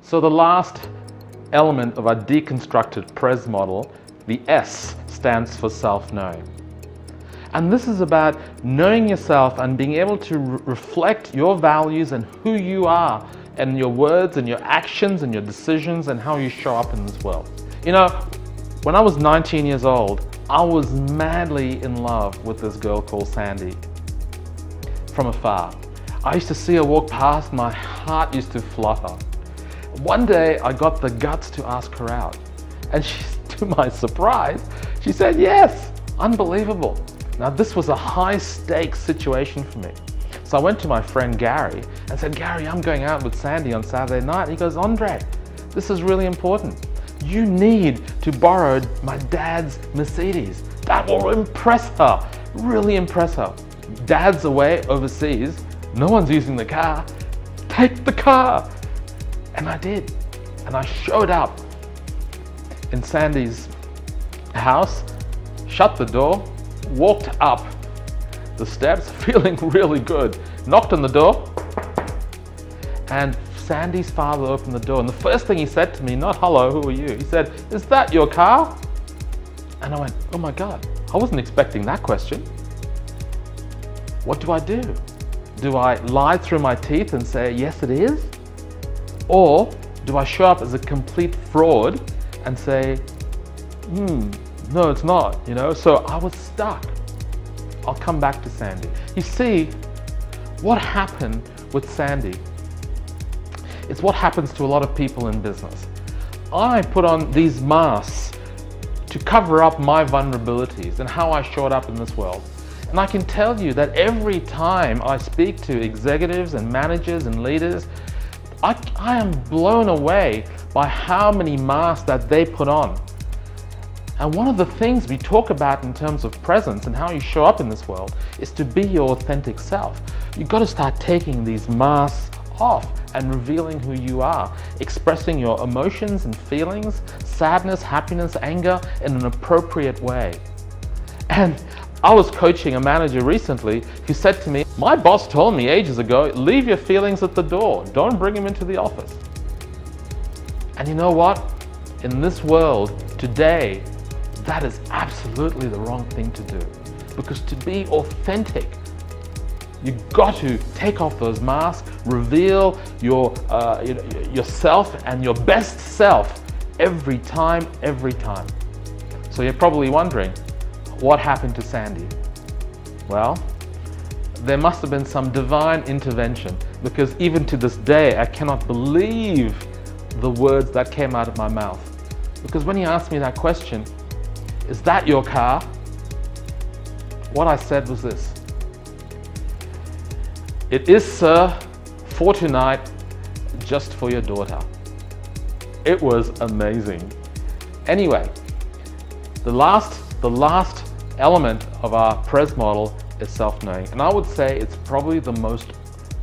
So the last element of our deconstructed PRES model, the S, stands for self-knowing. And this is about knowing yourself and being able to reflect your values and who you are and your words and your actions and your decisions and how you show up in this world. You know, when I was 19 years old, I was madly in love with this girl called Sandy from afar. I used to see her walk past, my heart used to flutter. One day I got the guts to ask her out, and to my surprise, she said yes. Unbelievable. Now this was a high stakes situation for me. So I went to my friend Gary and said, Gary, I'm going out with Sandy on Saturday night. He goes, Andre, this is really important. You need to borrow my dad's Mercedes. That will impress her, really impress her. Dad's away overseas, no one's using the car. Take the car. And I did. And I showed up in Sandy's house, shut the door, walked up the steps feeling really good, knocked on the door, and Sandy's father opened the door, and the first thing he said to me, not hello, who are you? He said, is that your car? And I went, oh my God, I wasn't expecting that question. What do I do? Do I lie through my teeth and say, yes it is? Or do I show up as a complete fraud and say, no, it's not, you know? So I was stuck. I'll come back to Sandy. You see, what happened with Sandy? It's what happens to a lot of people in business. I put on these masks to cover up my vulnerabilities and how I showed up in this world. And I can tell you that every time I speak to executives and managers and leaders, I am blown away by how many masks that they put on. And one of the things we talk about in terms of presence and how you show up in this world is to be your authentic self. You've got to start taking these masks off and revealing who you are, expressing your emotions and feelings, sadness, happiness, anger in an appropriate way. And I was coaching a manager recently who said to me, my boss told me ages ago, leave your feelings at the door, don't bring them into the office. And you know what? In this world today, that is absolutely the wrong thing to do. Because to be authentic, you've got to take off those masks, reveal yourself and your best self every time. So you're probably wondering, what happened to Sandy? Well, there must have been some divine intervention, because even to this day, I cannot believe the words that came out of my mouth. Because when he asked me that question, is that your car? What I said was this: it is, sir, for tonight, just for your daughter. It was amazing. Anyway, the last element of our PRES model is self-knowing, and I would say it's probably the most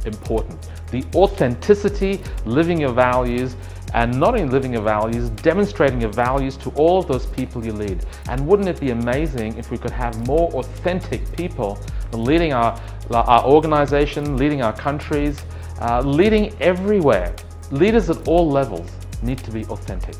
important. The authenticity, living your values, and not only living your values, demonstrating your values to all of those people you lead. And wouldn't it be amazing if we could have more authentic people leading our organization, leading our countries, leading everywhere. Leaders at all levels need to be authentic.